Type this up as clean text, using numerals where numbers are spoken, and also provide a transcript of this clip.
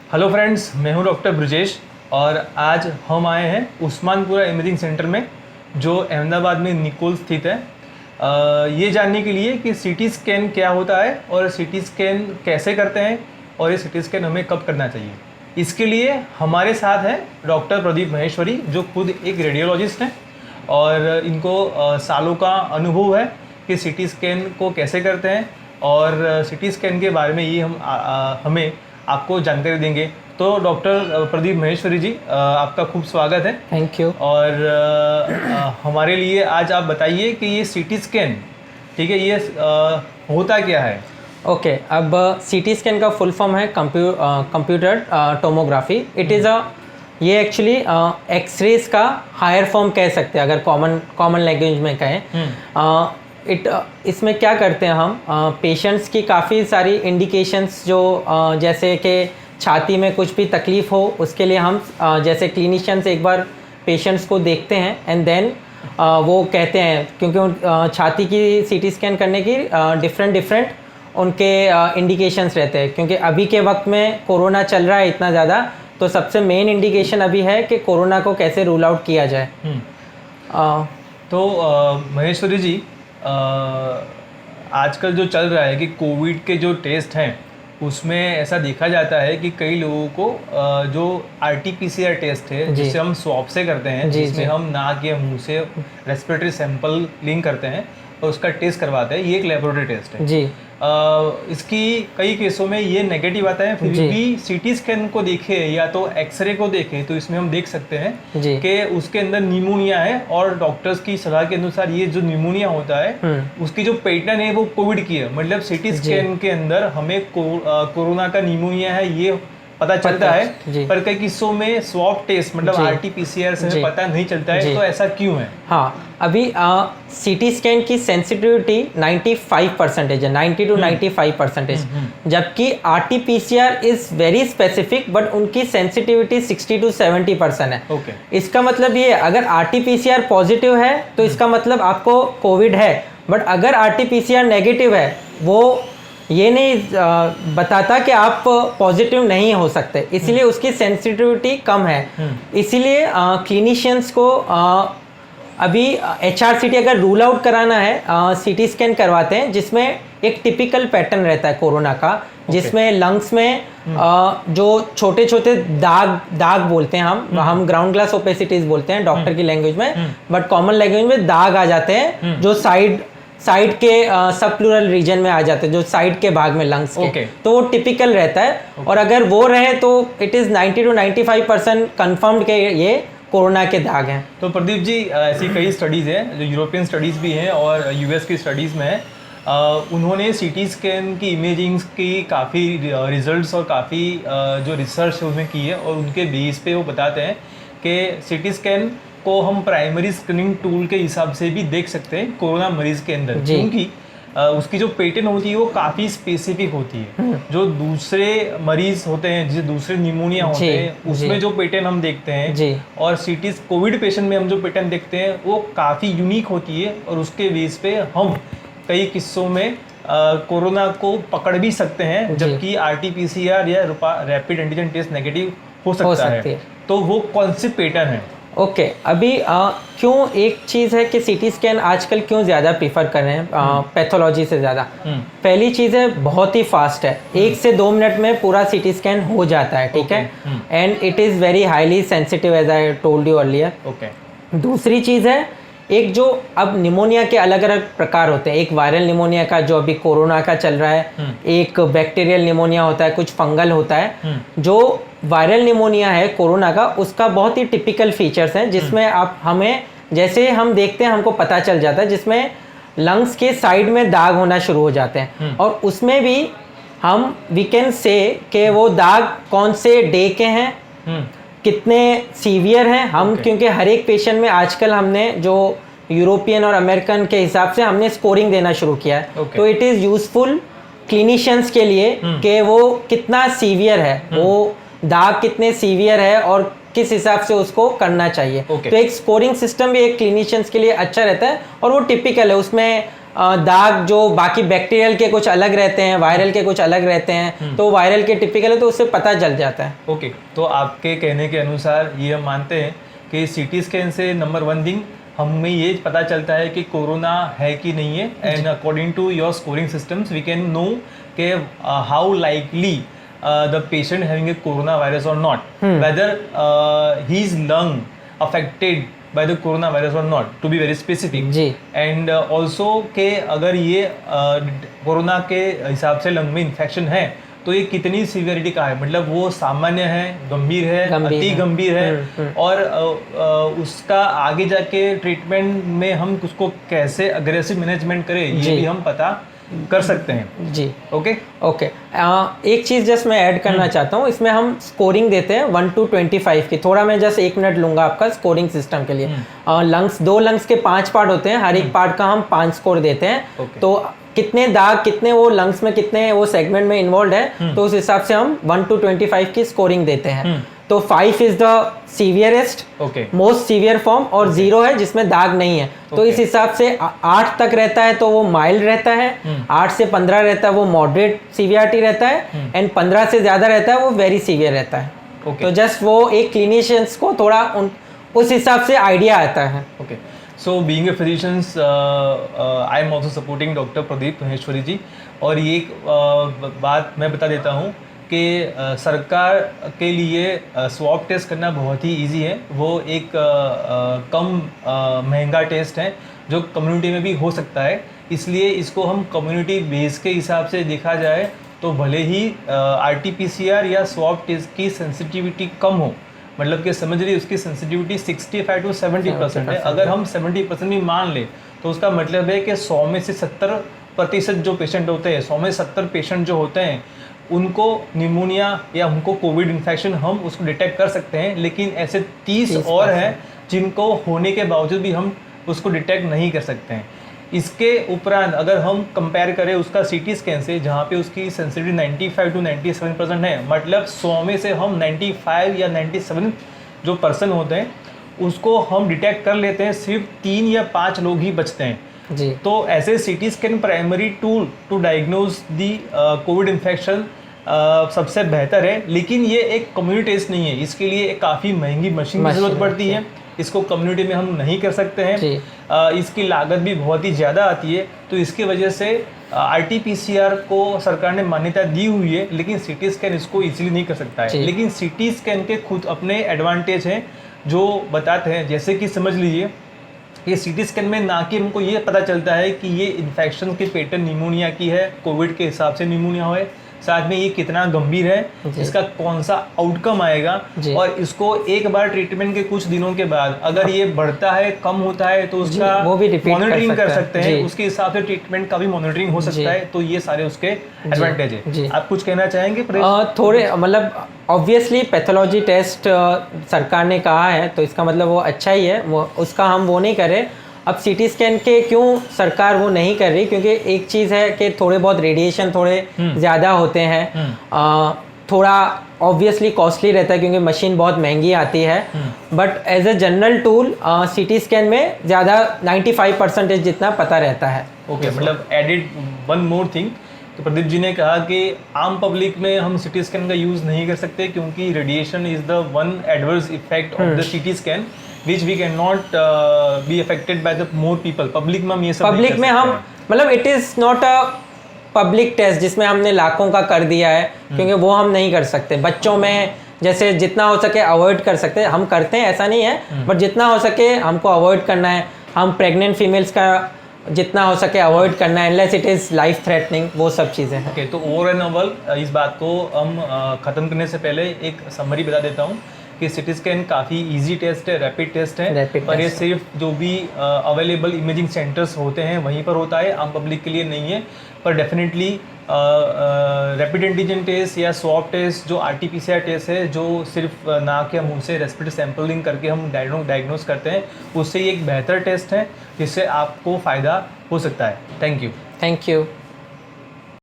Hello friends, मैं हूं doctor Brajesh और आज हम आए हैं उस्मानपुरा इमेजिंग सेंटर में जो अहमदाबाद में निकोल स्थित है। ये जानने के लिए कि सीटी स्कैन क्या होता है और सीटी स्कैन कैसे करते हैं और ये सीटी स्कैन हमें कब करना चाहिए। इसके लिए हमारे साथ हैं डॉक्टर प्रदीप महेश्वरी जो खुद एक रेडियोलॉजिस्ट हैं और इनको सालों का अनुभव है कि सीटी स्कैन को कैसे करते हैं और सीटी स्कैन के बारे में ये हमें आपको जानकारी देंगे। तो डॉक्टर प्रदीप महेश्वरी जी, आपका खूब स्वागत है। Thank you. और हमारे लिए आज आप बताइए कि ये सीटी स्कैन, ठीक है, ये होता क्या है। ओके, अब सीटी स्कैन का फुल फॉर्म है कंप्यूटर टोमोग्राफी। इट इज़ ये एक्चुअली एक्सरेज का हायर फॉर्म कह सकते हैं अगर कॉमन लैंग्वेज में कहें। इसमें क्या करते हैं हम, पेशेंट्स की काफ़ी सारी इंडिकेशंस जो जैसे कि छाती में कुछ भी तकलीफ़ हो उसके लिए हम जैसे क्लिनिशियंस एक बार पेशेंट्स को देखते हैं एंड देन वो कहते हैं, क्योंकि छाती की सीटी स्कैन करने की डिफरेंट उनके इंडिकेशंस रहते हैं। क्योंकि अभी के वक्त में कोरोना चल रहा है इतना ज़्यादा, तो सबसे मेन इंडिकेशन अभी है कि कोरोना को कैसे रूल आउट किया जाए। तो महेश्वरी जी, आजकल जो चल रहा है कि कोविड के जो टेस्ट हैं उसमें ऐसा देखा जाता है कि कई लोगों को जो RT-PCR टेस्ट है जिसे हम स्वैब से करते हैं, जिसमें हम नाक या मुंह से रेस्पिरेटरी सैंपल लिंक करते हैं और उसका टेस्ट करवाते हैं, ये एक लेबोरेटरी टेस्ट है जी। इसकी कई केसों में ये नेगेटिव आता है, फिर भी सीटी स्कैन को देखे या तो एक्सरे को देखे तो इसमें हम देख सकते हैं कि उसके अंदर निमोनिया है और डॉक्टर्स की सलाह के अनुसार ये जो निमोनिया होता है उसकी जो पैटर्न है वो कोविड की है। मतलब सीटी स्कैन के अंदर हमें कोरोना का निमोनिया है ये पता चलता है, पर कई किस्सों में स्वैब टेस्ट मतलब RT-PCR से पता नहीं चलता है। तो ऐसा क्यों है? हाँ, अभी सीटी स्कैन की सेंसिटिविटी 95% है, 90 to 95%, जबकि RT-PCR is very specific but उनकी सेंसिटिविटी 60 to 70% है। इसका मतलब ये, अगर RT-PCR पॉजिटिव है तो इसका मतलब आपको कोविड है, बट अगर RT-PCR नेगेटिव है वो ये नहीं बताता कि आप पॉजिटिव नहीं हो सकते, इसलिए उसकी सेंसिटिविटी कम है। इसीलिए क्लिनिशियंस को अभी HRCT अगर रूल आउट कराना है सीटी स्कैन करवाते हैं, जिसमें एक टिपिकल पैटर्न रहता है कोरोना का, जिसमें लंग्स में जो छोटे छोटे दाग बोलते हैं, हम ग्राउंड ग्लास ओपेसिटीज बोलते हैं डॉक्टर की लैंग्वेज में, बट कॉमन लैंग्वेज में दाग आ जाते हैं जो साइड के सब प्लूरल रीजन में आ जाते हैं, जो साइड के भाग में लंग्स के। तो वो टिपिकल रहता है और अगर वो रहे तो इट इज़ 90 to 95% कन्फर्म्ड के ये कोरोना के दाग हैं। तो प्रदीप जी, ऐसी कई स्टडीज़ हैं जो यूरोपियन स्टडीज़ भी हैं और US की स्टडीज़ में है। उन्होंने सीटी स्कैन की इमेजिंग्स की काफ़ी रिजल्ट्स और काफ़ी जो रिसर्च है उसमें की है और उनके बेस पे वो बताते हैं कि सीटी स्कैन को हम प्राइमरी स्क्रीनिंग टूल के हिसाब से भी देख सकते हैं कोरोना मरीज के अंदर, क्योंकि उसकी जो पैटर्न होती है वो काफ़ी स्पेसिफिक होती है। जो दूसरे मरीज होते हैं, जिसे दूसरे निमोनिया होते हैं, उसमें जो पैटर्न हम देखते हैं और सीटी कोविड पेशेंट में हम जो पैटर्न देखते हैं वो काफ़ी यूनिक होती है और उसके बेस पे हम कई किस्सों में कोरोना को पकड़ भी सकते हैं, जबकि RT-PCR या रैपिड एंटीजन टेस्ट नेगेटिव हो सकता है। तो वो कौन सी पैटर्न है? ओके, अभी क्यों एक चीज़ है कि सीटी स्कैन आजकल क्यों ज़्यादा प्रीफर कर रहे हैं पैथोलॉजी से ज़्यादा। पहली चीज़ है, बहुत ही फास्ट है, 1 से 2 मिनट में पूरा सीटी स्कैन हो जाता है, ठीक है, and it is very highly sensitive as I told you earlier. दूसरी चीज़ है, एक जो अब निमोनिया के अलग अलग प्रकार होते हैं, एक वायरल निमोनिया का जो अभी कोरोना का चल रहा है, एक बैक्टीरियल निमोनिया होता है, कुछ फंगल होता है। जो वायरल निमोनिया है कोरोना का, उसका बहुत ही टिपिकल फीचर्स हैं जिसमें आप हमें जैसे हम देखते हैं हमको पता चल जाता है, जिसमें लंग्स के साइड में दाग होना शुरू हो जाते हैं और उसमें भी हम वी कैन से कि वो दाग कौन से डे के हैं, कितने सीवियर हैं हम, क्योंकि हर एक पेशेंट में आजकल हमने जो यूरोपियन और अमेरिकन के हिसाब से हमने स्कोरिंग देना शुरू किया है। तो इट इज़ यूजफुल क्लिनिशियंस के लिए कि वो कितना सीवियर है, वो दाग कितने सीवियर है और किस हिसाब से उसको करना चाहिए। तो एक स्कोरिंग सिस्टम भी एक क्लिनिशियंस के लिए अच्छा रहता है और वो टिपिकल है, उसमें दाग जो बाकी बैक्टीरियल के कुछ अलग रहते हैं, वायरल के कुछ अलग रहते हैं, तो वायरल के टिपिकल है तो उससे पता चल जाता है। ओके, तो आपके कहने के अनुसार ये हम मानते हैं कि सीटी स्कैन से नंबर 1 थिंग हमें ये पता चलता है कि कोरोना है कि नहीं है, and according to your scoring systems we can know के how likely the patient having a corona virus और not, whether his lung affected by the coronavirus or not, to be very specific जी। and also के अगर ये corona के हिसाब से lung में इन्फेक्शन है तो ये कितनी सीवियरिटी का है, मतलब वो सामान्य है, गंभीर है, अति गंभीर है, और उसका आगे जाके ट्रीटमेंट में हम उसको कैसे अग्रेसिव मैनेजमेंट करें ये भी हम पता कर सकते हैं जी। ओके ओके एक चीज़ जस्ट मैं ऐड करना चाहता हूँ, इसमें हम स्कोरिंग देते हैं 1 to 25 की। थोड़ा मैं जस्ट 1 मिनट लूँगा आपका स्कोरिंग सिस्टम के लिए। लंग्स 2 लंग्स के 5 पार्ट होते हैं, हर एक पार्ट का हम 5 स्कोर देते हैं। तो कितने दाग, कितने वो लंग्स में, कितने वो सेगमेंट में इन्वॉल्व है, तो उस हिसाब से हम 1 to 25 की स्कोरिंग देते हैं। तो 5 is the severest, most severe form, और 0 है जिसमें दाग नहीं है। तो इस हिसाब से 8 तक रहता है तो वो माइल्ड रहता है, 8 से 15 रहता है वो मॉडरेट सीवियरिटी रहता है, एंड 15 से ज़्यादा रहता है वो वेरी सीवियर रहता है। तो जस्ट वो एक क्लिनिशियंस को थोड़ा उस हिसाब से आइडिया आता है। Okay, so being a physicians I am also supporting doctor Pradeep Maheshwari ji, और ये बात मैं बता देता हूँ कि सरकार के लिए स्वैब टेस्ट करना बहुत ही इजी है। वो एक कम महंगा टेस्ट है जो कम्युनिटी में भी हो सकता है, इसलिए इसको हम कम्युनिटी बेस के हिसाब से देखा जाए तो भले ही RT-PCR या स्वैब टेस्ट की सेंसिटिविटी कम हो, मतलब कि समझ लीजिए उसकी सेंसिटिविटी 65 to 70% है। अगर हम 70% भी मान ले तो उसका मतलब है कि 100 में से 70% जो पेशेंट होते हैं, 100 में 70 पेशेंट जो होते हैं उनको निमोनिया या उनको कोविड इन्फेक्शन हम उसको डिटेक्ट कर सकते हैं, लेकिन ऐसे 30 और हैं जिनको होने के बावजूद भी हम उसको डिटेक्ट नहीं कर सकते हैं। इसके उपरांत अगर हम कंपेयर करें उसका CT स्कैन से, जहाँ पे उसकी सेंसिटिविटी 95 to 97% है, मतलब 100 में से हम 95 या 97 जो पर्सन होते हैं उसको हम डिटेक्ट कर लेते हैं, सिर्फ 3 या 5 लोग ही बचते हैं जी। तो ऐसे CT scan primary tool to diagnose the COVID infection सबसे बेहतर है, लेकिन ये एक कम्युनिटी टेस्ट नहीं है, इसके लिए काफ़ी महंगी मशीन की जरूरत पड़ती है, इसको कम्युनिटी में हम नहीं कर सकते हैं। इसकी लागत भी बहुत ही ज़्यादा आती है, तो इसकी वजह से RT-PCR को सरकार ने मान्यता दी हुई है, लेकिन CT स्कैन इसको इजीली नहीं कर सकता है। लेकिन CT स्कैन के खुद अपने एडवांटेज हैं जो बताते हैं, जैसे कि समझ लीजिए ये CT स्कैन में ना कि हमको ये पता चलता है कि ये इन्फेक्शन की पैटर्न निमोनिया की है, कोविड के हिसाब से निमोनिया हो, साथ में ये कितना गंभीर है, इसका कौन सा आउटकम आएगा, और इसको एक बार ट्रीटमेंट के कुछ दिनों के बाद अगर ये बढ़ता है, कम होता है तो उसका मॉनिटरिंग कर सकते हैं, उसके हिसाब से ट्रीटमेंट का भी मॉनिटरिंग हो सकता है। तो ये सारे उसके एडवांटेज है। आप कुछ कहना चाहेंगे? थोड़े मतलब ऑब्वियसली पैथोलॉजी टेस्ट सरकार ने कहा है तो इसका मतलब वो अच्छा ही है, वो उसका हम वो नहीं करें। अब CT स्कैन के क्यों सरकार वो नहीं कर रही, क्योंकि एक चीज़ है कि थोड़े बहुत रेडिएशन थोड़े ज़्यादा होते हैं, थोड़ा ऑब्वियसली कॉस्टली रहता है क्योंकि मशीन बहुत महंगी आती है, but as a general tool CT scan में ज़्यादा 95% जितना पता रहता है। ओके, मतलब एडिड वन मोर थिंग, तो प्रदीप जी ने कहा कि आम पब्लिक में हम CT स्कैन का यूज़ नहीं कर सकते क्योंकि radiation is the one adverse effect of the CT scan which we cannot be affected by the more people। Public में हम ये सब पब्लिक में हम मतलब it is not a public test जिसमें हमने लाखों का कर दिया है, क्योंकि वो हम नहीं कर सकते। बच्चों में जैसे जितना हो सके अवॉइड कर सकते हैं, हम करते हैं ऐसा नहीं है, बट जितना हो सके हमको अवॉइड करना है। हम प्रेग्नेंट फीमेल्स का जितना हो सके अवॉइड करना है, unless it is life threatening, वो सब चीज़ें हैं। ओके, तो ओवर एंड ओवल इस बात को हम ख़त्म करने से पहले एक समरी बता देता हूँ कि CT स्कैन काफ़ी इजी टेस्ट है, रैपिड टेस्ट है, पर ये सिर्फ जो भी अवेलेबल इमेजिंग सेंटर्स होते हैं वहीं पर होता है, आम पब्लिक के लिए नहीं है। पर डेफिनेटली रैपिड एंटीजन टेस्ट या स्वैब टेस्ट जो RT-PCR टेस्ट है, जो सिर्फ नाक या मुंह से रेस्पिरेटरी सैंपलिंग करके हम डायग्नोज करते हैं, उससे एक बेहतर टेस्ट है जिससे आपको फ़ायदा हो सकता है। Thank you.